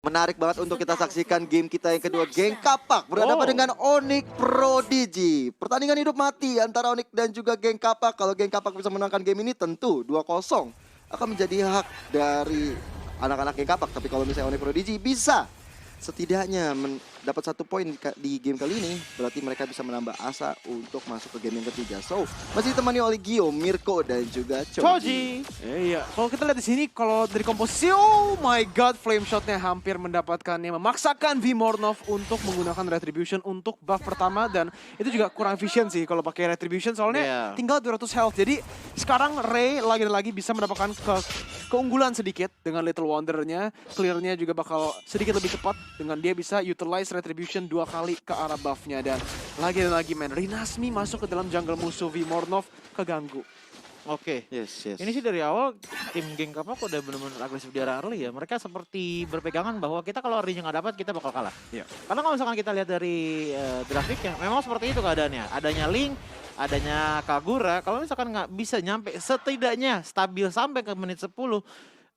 Menarik banget untuk kita saksikan game kita yang kedua, Geng Kapak berhadapan dengan Onyx Prodigy. Pertandingan hidup mati antara Onyx dan juga Geng Kapak. Kalau Geng Kapak bisa menangkan game ini tentu 2-0 akan menjadi hak dari anak-anak Geng Kapak. Tapi kalau misalnya Onyx Prodigy bisa setidaknya dapat 1 poin di game kali ini, berarti mereka bisa menambah asa untuk masuk ke game yang ketiga. So, masih ditemani oleh Gio, Mirko, dan juga Choji. Iya, kalau kita lihat di sini, kalau dari komposisi, oh my god, flame shotnya hampir mendapatkannya, memaksakan Vmornov untuk menggunakan retribution untuk buff pertama, dan itu juga kurang efisien sih kalau pakai retribution, soalnya tinggal 200 health. Jadi sekarang Ray lagi-lagi bisa mendapatkan keunggulan sedikit dengan Little Wonder-nya, clear-nya juga bakal sedikit lebih cepat dengan dia bisa utilize retribution 2 kali ke arah buff-nya, dan lagi men, Rinasmi masuk ke dalam jungle musuh, Vmornov keganggu. Oke, Yes. ini sih dari awal tim Geng Kapak udah benar-benar agresif di arah early ya. Mereka seperti berpegangan bahwa kita kalau early-nya nggak dapat, kita bakal kalah. Iya. Karena kalau misalkan kita lihat dari grafiknya, memang seperti itu keadaannya. Adanya Link, adanya Kagura, kalau misalkan nggak bisa nyampe setidaknya stabil sampai ke menit 10,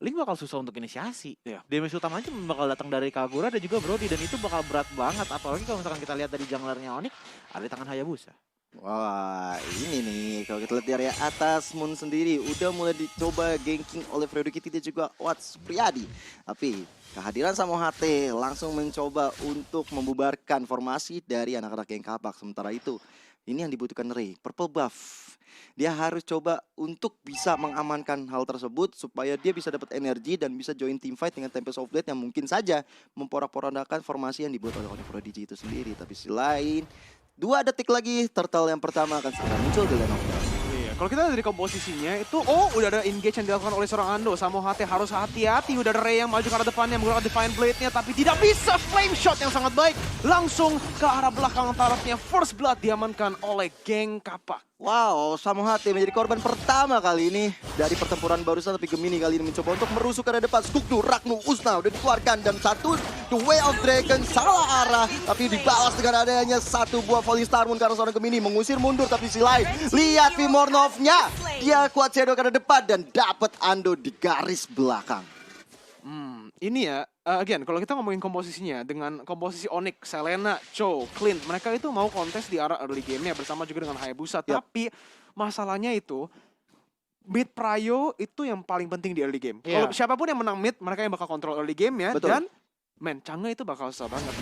Link bakal susah untuk inisiasi. Iya. Damage utama aja bakal datang dari Kagura dan juga Brody, dan itu bakal berat banget. Apalagi kalau misalkan kita lihat dari junglernya Onyx, ada di tangan Hayabusa. Wah, ini nih kalau kita lihat di area atas, Moon sendiri udah mulai dicoba ganking oleh Fredo Kitty dan juga Watts Priadi. Tapi kehadiran Samo HT langsung mencoba untuk membubarkan formasi dari anak-anak Geng Kapak. Sementara itu, ini yang dibutuhkan Ray, purple buff. Dia harus coba untuk bisa mengamankan hal tersebut supaya dia bisa dapat energi dan bisa join team fight dengan Tempest of Blade yang mungkin saja memporak-porandakan formasi yang dibuat oleh Onyx Prodigy itu sendiri. Tapi selain 2 detik lagi, turtle yang pertama akan segera muncul di lane of Dawn. Iya, kalau kita lihat dari komposisinya itu, udah ada engage yang dilakukan oleh seorang Ando. Samo HT harus hati-hati, udah ada Ray yang maju ke arah depannya menggunakan Divine Blade-nya, tapi tidak bisa. Flame shot yang sangat baik langsung ke arah belakang tarafnya. First blood diamankan oleh Geng Kapak. Wow, Samo HT menjadi korban pertama kali ini dari pertempuran barusan, tapi Gemini kali ini mencoba untuk merusuh ke arah depan. Skugnu, Ragnu, Usna udah dikeluarkan dan satu The Way of Dragon salah arah, tapi dibalas dengan adanya 1 buah Falling Star Moon karena seorang Gemini mengusir mundur. Tapi si lain, lihat Vmornovnya, dia kuat shadow ke arah depan dan dapat Ando di garis belakang. Ini ya, again, kalau kita ngomongin komposisinya dengan komposisi Onyx, Selena, Cho, Clint, mereka itu mau kontes di arah early game-nya bersama juga dengan Hayabusa. Tapi masalahnya itu, mid prio itu yang paling penting di early game. Kalau siapapun yang menang mid, mereka yang bakal kontrol early game-nya. Dan, Chang'e itu bakal susah banget.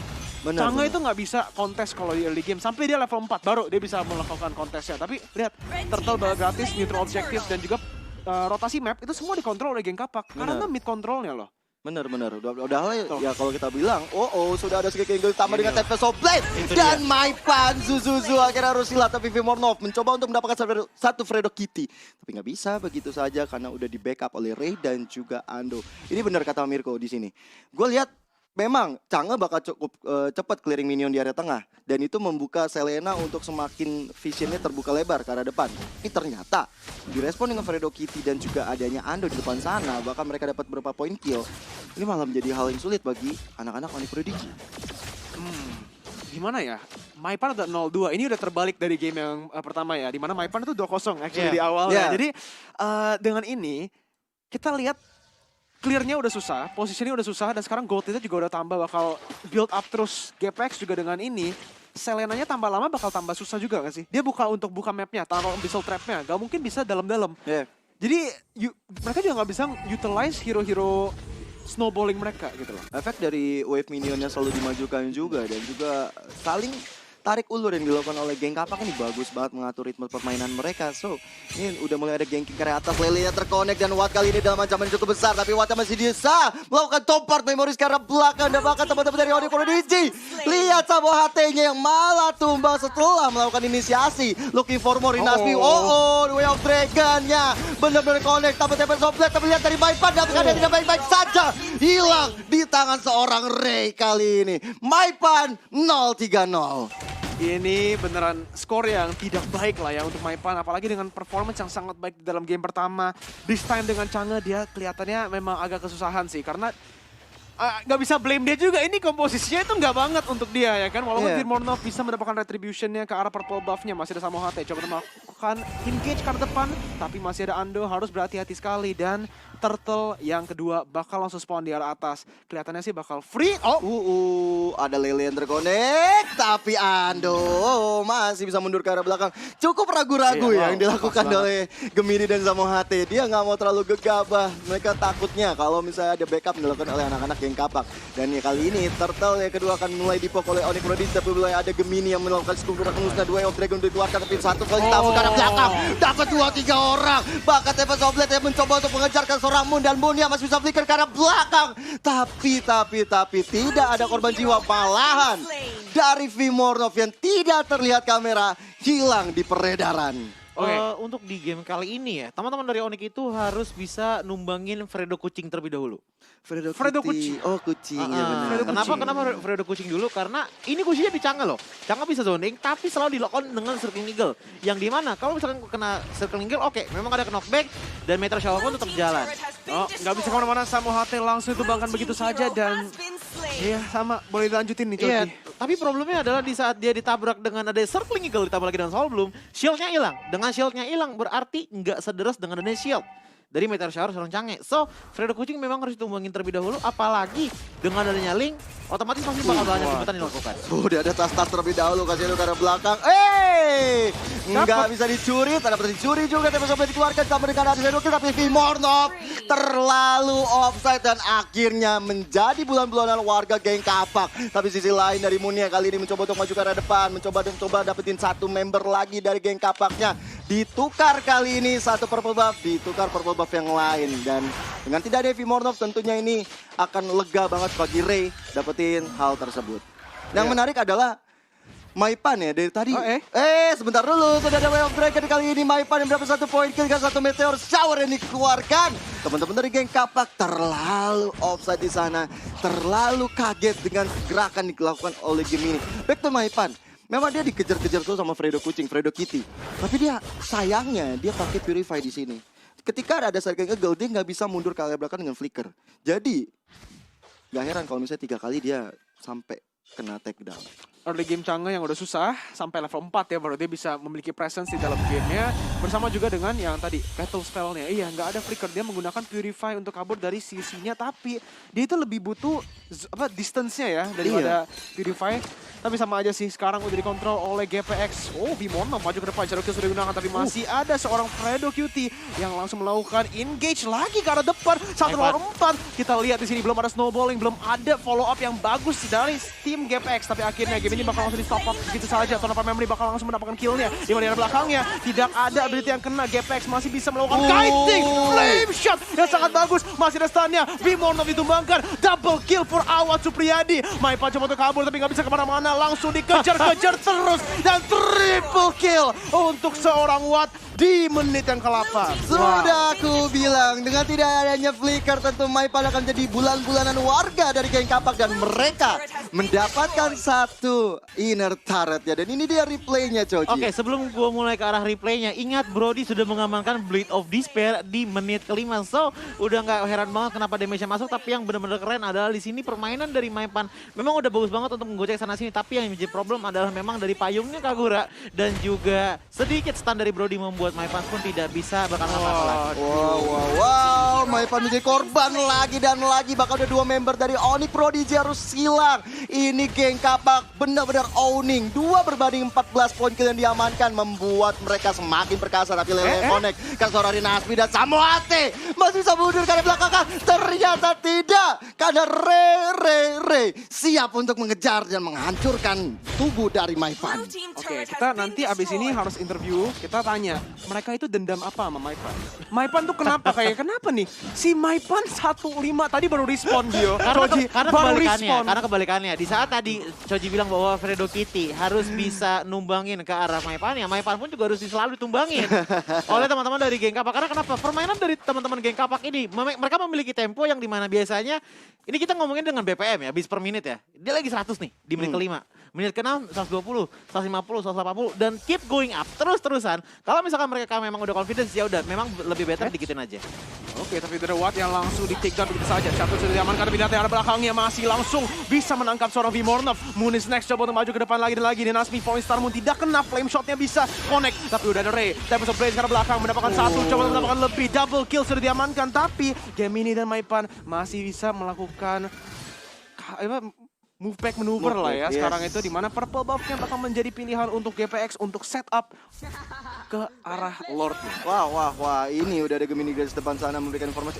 Chang'e itu nggak bisa kontes kalau di early game. Sampai dia level 4, baru dia bisa melakukan kontesnya. Tapi lihat, turtle bala gratis, neutral objective, dan juga rotasi map, itu semua dikontrol oleh Geng Kapak. Karena mid controlnya loh. Bener. Udah ya kalau kita bilang, sudah ada sedikit angle tambah dengan Tempest of Blade. Dan Maipan, Zuzuzu akhirnya harus hilang. Tapi Vmornov mencoba untuk mendapatkan satu Fredo Kitty. Tapi nggak bisa begitu saja karena udah di backup oleh Ray dan juga Ando. Ini benar kata Mirko di sini. Gue lihat memang Chang'e bakal cukup cepat clearing minion di area tengah. Dan itu membuka Selena untuk semakin visionnya terbuka lebar ke arah depan. Tapi ternyata direspon dengan Fredo Kitty dan juga adanya Ando di depan sana. Bahkan mereka dapat beberapa poin kill. Ini malah menjadi hal yang sulit bagi anak-anak Onyx Prodigy. Gimana ya? Maipan udah 0-2. Ini udah terbalik dari game yang pertama ya. Dimana Maipan itu 2-0 actually di awalnya. Jadi dengan ini kita lihat clear-nya udah susah, posisinya udah susah, dan sekarang gold itu juga udah tambah, bakal build up terus. GPX juga dengan ini, Selenanya tambah lama bakal tambah susah juga gak sih? Dia untuk buka mapnya, taruh Abyssal Trap-nya, gak mungkin bisa dalam-dalam. Jadi mereka juga gak bisa utilize hero-hero snowballing mereka gitu loh. Efek dari wave minionnya selalu dimajukan juga, dan juga saling tarik ulur yang dilakukan oleh Geng Kapak ini bagus banget mengatur ritme permainan mereka. So, ini udah mulai ada ganking ke atas, Lele terkonek dan Watt kali ini dalam ancaman yang cukup besar. Tapi Watt masih bisa melakukan top part memoris ke arah belakang dan bahkan teman-teman dari Onyx Prodigy. Lihat Samo HT-nya yang malah tumbang setelah melakukan inisiasi. Looking for more Rinasmi. The Way of Dragon-nya benar-benar connect. Tapi Tempest of Blade, tapi lihat dari Maipan dalam keadaan tidak baik-baik saja. Hilang di tangan seorang Ray kali ini. Maipan 0-3-0. Ini beneran skor yang tidak baik lah ya untuk Maipan, apalagi dengan performance yang sangat baik di dalam game pertama. This time dengan Chang'e dia kelihatannya memang agak kesusahan sih, karena nggak bisa blame dia juga. Ini komposisinya itu nggak banget untuk dia ya kan. Walaupun Vmornov bisa mendapatkan retributionnya ke arah purple buff-nya, masih ada Samo HT coba melakukan engage ke arah depan, tapi masih ada Ando, harus berhati-hati sekali. Dan turtle yang kedua bakal langsung spawn di arah atas. Kelihatannya sih bakal free. Oh, Ada Lele yang terkonek, tapi Ando masih bisa mundur ke arah belakang. Cukup ragu-ragu Iya, yang dilakukan pas oleh Gemini dan Samo HT. Dia nggak mau terlalu gegabah. Mereka takutnya kalau misalnya ada backup dilakukan oleh anak-anak geng kapak. Dan ya kali ini Turtle yang kedua akan mulai dipok oleh Onyx Prodigy, tapi mulai ada Gemini yang melakukan struktur musnah. Dua of Dragon dikeluarkan, tapi satu kali tabur ke arah belakang. Dapat 2-3 orang. Bahkan Teva Soblet yang mencoba untuk mengejarkan seorang Moon, dan Moon yang masih bisa flicker ke arah belakang. Tapi tidak ada korban jiwa. Malahan dari Vimornov yang tidak terlihat kamera hilang di peredaran. Oke. Untuk di game kali ini ya, teman-teman dari Onyx itu harus bisa numbangin Fredo Kucing terlebih dahulu. Fredo Kucing. Oh, kucing ya benar. Fredo Kenapa Fredo Kucing dulu? Karena ini kucingnya di Chang'e loh. Chang'e bisa zoning, tapi selalu di lock on dengan Circling Eagle. Yang dimana kalau misalkan kena Circling Eagle, oke, memang ada knockback dan Meteor Shower pun tetap jalan. Oh, nggak bisa kemana-mana. Samo HT langsung ditumbangkan begitu saja dan iya sama, boleh dilanjutin nih Coki. Iya, tapi problemnya adalah di saat dia ditabrak dengan ada Circling Eagle ditambah lagi dengan Soul Bloom, shieldnya hilang. Dengan shieldnya hilang berarti nggak sederas dengan adanya shield dari Meteor Shower seorang Chang'e. So, Fredo Kucing memang harus ditumbangin terlebih dahulu, apalagi dengan adanya Link, otomatis pasti bakal banyak kejutan dilakukan. Udah ada tas-tas terlebih dahulu, kasih ke arah belakang. Nggak bisa dicuri, tak dapat dicuri juga, tapi sampai dikeluarkan sama dengan ada Zedoki, tapi Vimornov terlalu offside dan akhirnya menjadi bulan-bulanan warga geng kapak. Tapi sisi lain dari Munia kali ini mencoba untuk maju ke arah depan, mencoba dapetin satu member lagi dari geng kapaknya. Ditukar kali ini satu purple buff, ditukar purple buff yang lain, dan dengan tidak ada Vimornov tentunya ini akan lega banget bagi Ray dapetin hal tersebut. Yang menarik adalah Maipan ya dari tadi. Sebentar dulu, sudah ada Way of Dragon kali ini. Maipan yang berapa satu poin kill, satu Meteor Shower yang dikeluarkan. Teman-teman dari geng kapak terlalu offside di sana, terlalu kaget dengan gerakan dilakukan oleh Gemini. Back to Maipan. Memang dia dikejar-kejar tuh sama Fredo Kucing, Fredo Kitty. Tapi dia sayangnya dia pakai Purify di sini. Ketika ada Circling Eagle, dia nggak bisa mundur ke arah belakang dengan flicker. Jadi gak heran kalau misalnya 3 kali dia sampai kena takedown. Early game Chang'e yang udah susah, sampai level 4 ya baru dia bisa memiliki presence di dalam gamenya. Bersama juga dengan yang tadi, battle spellnya. Iya, nggak ada flicker, dia menggunakan Purify untuk kabur dari sisinya. Tapi dia itu lebih butuh distance-nya ya daripada Purify. Tapi sama aja sih, sekarang udah dikontrol oleh GPX. Oh, Vimornov maju ke depan, Cherokee sudah digunakan. Tapi masih ada seorang Fredo Cutie yang langsung melakukan engage lagi ke arah depan. 1-4, kita lihat di sini belum ada snowballing, belum ada follow up yang bagus dari tim GPX. Tapi akhirnya game ini bakal langsung di stop up begitu saja. Tonapa Memory bakal langsung mendapatkan killnya. Di mana belakangnya tidak ada ability yang kena. GPX masih bisa melakukan kiting flame shot yang sangat bagus. Masih ada stunnya. Vimornov ditumbangkan. Double kill for Awad Supriyadi. Maipan coba untuk kabur tapi nggak bisa kemana-mana. Langsung dikejar-kejar terus. Dan triple kill untuk seorang Watt di menit yang ke-8. Sudah aku bilang, dengan tidak adanya flicker tentu Maipan akan jadi bulan-bulanan warga dari geng kapak. Dan mereka mendapatkan satu inner turret ya. Dan ini dia replaynya, Coci. Oke, sebelum gua mulai ke arah replaynya, ingat Brody sudah mengamankan Blade of Despair di menit ke-5. So, udah nggak heran banget kenapa damage-nya masuk. Tapi yang benar-benar keren adalah di sini permainan dari Maipan memang udah bagus banget untuk menggocek sana-sini. Tapi yang menjadi problem adalah memang dari payungnya Kagura dan juga sedikit stun dari Brody membuat Maipan pun tidak bisa apa-apa lagi. Wow, Maipan menjadi korban lagi dan lagi. Bakal ada 2 member dari Onyx Prodigy harus hilang. Ini geng kapak benar-benar owning. 2 berbanding 14 poin kill yang diamankan membuat mereka semakin perkasa. Tapi Lele Connect, Kasorari Nasmi dan Samoate masih bisa mundur karena belakang. Ternyata tidak, karena Ray siap untuk mengejar dan menghancurkan tubuh dari Maipan. Oke, kita nanti abis ini harus interview. Kita tanya, mereka itu dendam apa sama Maipan? Maipan tuh kenapa kenapa nih? Si Maipan 1-5 tadi baru respon dia. Karena kebalikannya. Di saat tadi Choji bilang bahwa Fredo Kitty harus bisa numbangin ke arah Maipan, ya Maipan pun juga harus selalu ditumbangin oleh teman-teman dari geng kapak. Karena kenapa? Permainan dari teman-teman geng kapak ini, mereka memiliki tempo yang dimana biasanya, ini kita ngomongin dengan BPM ya, bis per menit ya. Dia lagi 100 nih di menit ke-5. Menit ke-6, 120, 150, 180, dan keep going up terus-terusan. Kalau misalkan mereka memang udah confidence, ya udah memang lebih better dikitin aja. Oke, tapi The Watt yang langsung di take down begitu saja. Satu sudah diamankan, tapi ternyata ada belakangnya masih langsung bisa menangkap seorang Vimornov. Moon is next, coba untuk maju ke depan lagi dan lagi. Dan Asmi Point Star Moon tidak kena, flame shotnya bisa connect. Tapi udah ada Ray, Tempest of Blaze ke belakang mendapatkan satu, coba untuk mendapatkan lebih. Double kill sudah diamankan, tapi Gemini dan Maipan masih bisa melakukan move back maneuver lah ya. Yes. Sekarang itu di mana purple buff-nya bakal menjadi pilihan untuk GPX untuk setup ke arah Lord. Wah, ini udah ada Gemini Grace depan sana memberikan informasi.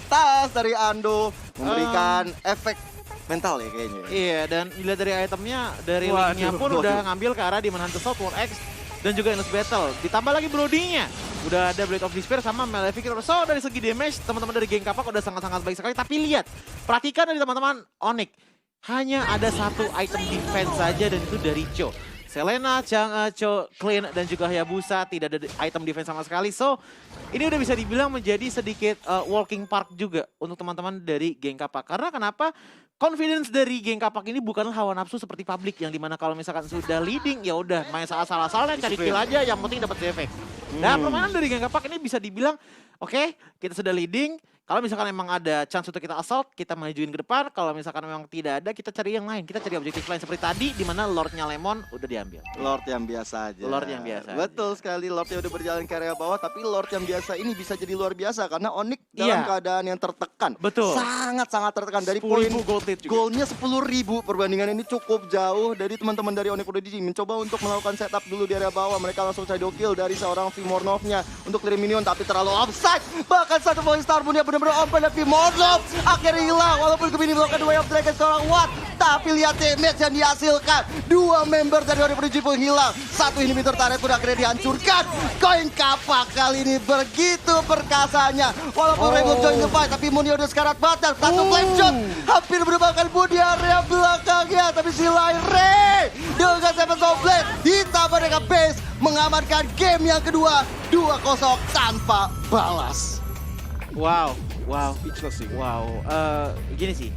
Tas dari Ando memberikan efek mental ya kayaknya. Iya, dan dilihat dari itemnya, dari Waduh, linknya pun udah ngambil ke arah Demon Hunter Southward X dan juga Endless Battle. Ditambah lagi Brody-nya. Udah ada Blade of Despair sama Malefic. So dari segi damage, teman-teman dari geng Kapak udah sangat-sangat baik sekali. Tapi lihat, perhatikan dari teman-teman Onyx. Hanya ada satu item defense saja dan itu dari Cho. Selena, Chang'e, Cho, Clean, dan juga Hayabusa tidak ada item defense sama sekali. So, ini udah bisa dibilang menjadi sedikit walking park juga untuk teman-teman dari geng Kapak. Karena kenapa? Confidence dari geng Kapak ini bukanlah hawa nafsu seperti publik yang dimana kalau misalkan sudah leading ya udah main salah-salah cari kill aja yang penting dapat efek. Nah, permainan dari geng Kapak ini bisa dibilang oke, kita sudah leading. Kalau misalkan memang ada chance untuk kita assault, kita majuin ke depan. Kalau misalkan memang tidak ada, kita cari yang lain. Kita cari objektif lain seperti tadi, di mana Lordnya Lemon udah diambil. Lord yang biasa aja. Lord yang biasa Betul sekali, Lord yang udah berjalan ke area bawah. Tapi Lord yang biasa ini bisa jadi luar biasa. Karena Onyx dalam keadaan yang tertekan. Betul. Sangat-sangat tertekan. Dari 10.000 poin gold lead juga. goalnya 10.000. Perbandingan ini cukup jauh. Dari teman-teman dari Onyx Prodigy mencoba untuk melakukan setup dulu di area bawah. Mereka langsung shadow kill dari seorang Vimornov-nya untuk clear minion. Tapi terlalu offside. Bahkan satu poin Star Moon yang benar-benar open dan Vimornov akhirnya hilang. Walaupun Gemini melakukan Way of Dragon seorang Watt. Tapi lihat damage yang dihasilkan. Dua member dari Onyx Prodigy pun hilang. Satu inhibitor turret pun akhirnya dihancurkan. Koin Kapak kali ini begitu perkasanya. Walaupun Ray belum join the fight, tapi Moon udah sekarat batal. Satu flame shot hampir merupakan Moon di area belakangnya. Tapi si lain Ray dengan Seven Soul Blade ditambah dengan base mengamankan game yang kedua 2-0 tanpa balas. Wow. Speechless sih. Gini sih.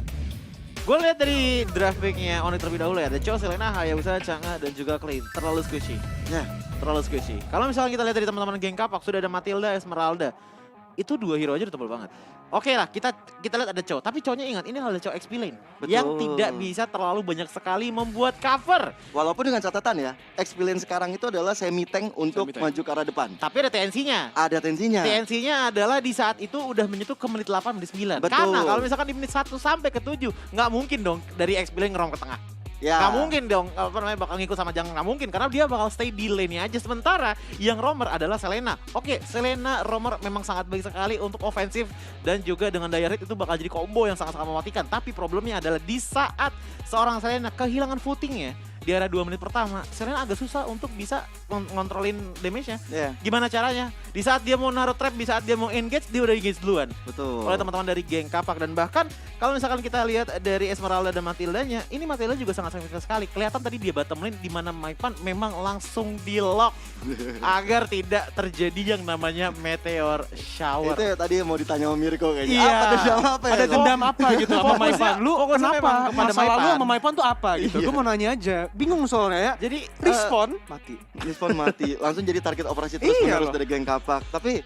Gue lihat dari draft pick-nya Onyx terlebih dahulu ya. Ada Cho, Selena, Hayabusa, Chang'e, dan juga Clean. Terlalu squishy. Ya, Terlalu squishy. Kalau misalnya kita lihat dari teman-teman geng Kapak, sudah ada Matilda, Esmeralda. Itu dua hero aja udah tebal banget. Oke lah, kita lihat ada Cho. Tapi Cho-nya ingat, ini adalah Cho XP lane. Betul. Yang tidak bisa terlalu banyak sekali membuat cover. walaupun dengan catatan ya, experience sekarang itu adalah semi tank untuk Semi-tank. maju ke arah depan. Tapi ada TNC-nya. Ada tensinya. TNC-nya adalah di saat itu udah menyentuh ke menit 8, menit 9. Betul. Karena kalau misalkan di menit 1 sampai ke 7, nggak mungkin dong dari XP lane ngerong ke tengah. Ya. Nggak mungkin dong, bakal ngikut sama Jang, nggak mungkin. Karena dia bakal stay di lane-nya aja. Sementara yang roamer adalah Selena. Oke, Selena roamer memang sangat baik sekali untuk ofensif. Dan juga dengan daya rate itu bakal jadi combo yang sangat-sangat mematikan. Tapi problemnya adalah di saat seorang Selena kehilangan footingnya di area 2 menit pertama, Selena agak susah untuk bisa ngontrolin damage-nya. Ya, Gimana caranya? Di saat dia mau naruh trap, di saat dia mau engage, dia udah engage duluan. betul. Oleh teman-teman dari geng Kapak. Dan bahkan kalau misalkan kita lihat dari Esmeralda dan Matildanya, ini Matilda juga sangat signifikan sekali. Kelihatan tadi dia bottom lane di mana Maipan memang langsung di lock agar tidak terjadi yang namanya meteor shower. Itu ya tadi yang mau ditanya sama Mirko kayaknya. Iya. Apa dendam apa ya? Ada dendam apa gitu sama Fokusnya- Maipan? Lu fokusnya kenapa? memang kepada Masa lalu Maipan. sama Maipan tuh apa gitu? Iya. Gue mau nanya aja. Bingung soalnya ya. Jadi Respawn mati. Respon mati, langsung jadi target operasi terus Iya menerus loh. dari geng Kapak. Tapi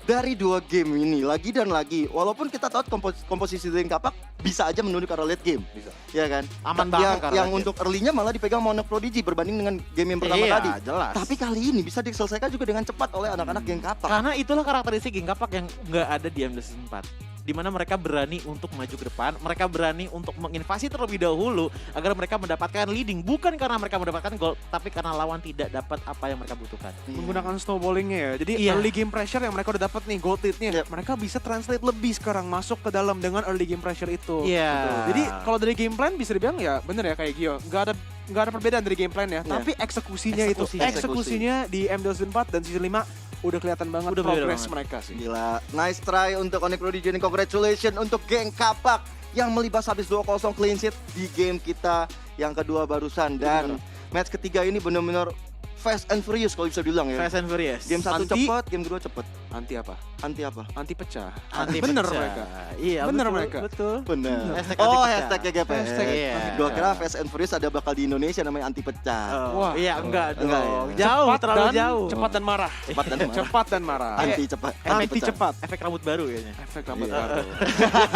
dari dua game ini lagi dan lagi, walaupun kita tahu komposisi geng Kapak bisa aja menurun ke arah late game, Bisa. ya kan? Aman Yang- banget karena Yang late untuk early-nya malah dipegang Onyx Prodigy berbanding dengan game yang pertama iya, tadi. jelas. Tapi kali ini bisa diselesaikan juga dengan cepat oleh anak-anak geng Kapak. Karena itulah karakteristik geng Kapak yang nggak ada di MD Season 4. Di mana mereka berani untuk maju ke depan, mereka berani untuk menginvasi terlebih dahulu agar mereka mendapatkan leading, bukan karena mereka mendapatkan gol, tapi karena lawan tidak dapat apa yang mereka butuhkan. Menggunakan snowballingnya ya. Jadi Iya. early game pressure yang mereka udah dapat nih gold lead-nya. Yep. Mereka bisa translate lebih sekarang masuk ke dalam dengan early game pressure itu. Iya. Betul. Jadi kalau dari game plan bisa dibilang ya bener ya kayak Gio. Nggak ada perbedaan dari game plan ya. Iya. Tapi eksekusinya itu. Eksekusi. Eksekusinya di MDL Season 4 dan Season 5 udah kelihatan banget Udah beda progress banget. mereka sih. Gila, nice try untuk Onyx Prodigy dan congratulations untuk geng Kapak yang melibas habis 2-0 clean sheet di game kita yang kedua barusan. Dan match ketiga ini benar-benar fast and furious kalau bisa bilang ya. Fast and Furious. Game 1 Anti- cepet, game kedua cepet. Anti apa? Anti apa? Anti pecah. Anti Bener pecah. mereka. Iya, Bener betul, mereka. Betul. Bener. Hashtag Oh, anti pecah. hashtag GGPS. Hashtag Iya. Gua kira Fast and Furious ada bakal di Indonesia namanya anti pecah. Oh, Wah. iya enggak dong. Enggak ya. Jauh, Cepat terlalu dan- jauh. Cepat dan marah. Cepat dan marah. Cepat dan marah. Anti cepat. Anti pecah. cepat. Efek rambut baru kayaknya. Efek rambut Iya. baru.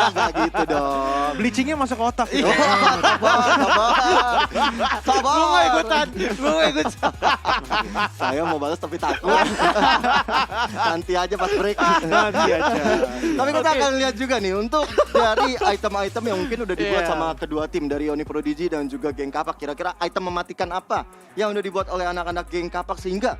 Nggak gitu dong. Bleachingnya masuk ke otak. Oh, sabar, sabar. Sabar. Gue gak ikutan. Gue gak ikut. Saya mau balas tapi takut. Nanti aja pas break. Nanti aja. Tapi kita Oke. akan lihat juga nih untuk dari item-item yang mungkin udah dibuat Iya. sama kedua tim dari Oni Prodigy dan juga geng Kapak. Kira-kira item mematikan apa yang udah dibuat oleh anak-anak geng Kapak sehingga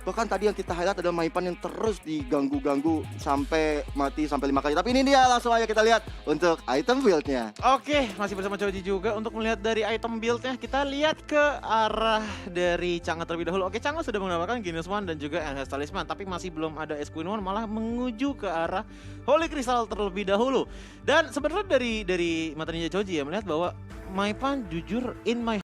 bahkan tadi yang kita highlight adalah Maipan yang terus diganggu-ganggu sampai mati sampai 5 kali. Tapi ini dia, langsung aja kita lihat untuk item build-nya. Oke, masih bersama Coji juga untuk melihat dari item build-nya. Kita lihat ke arah dari Chang'e terlebih dahulu. Oke, Chang'e sudah menggunakan Genius One dan juga Enhanced Talisman, tapi masih belum ada Esquin One, malah menuju ke arah Holy Crystal terlebih dahulu. Dan sebenarnya dari mata Ninja Choji ya melihat bahwa Maipan jujur in my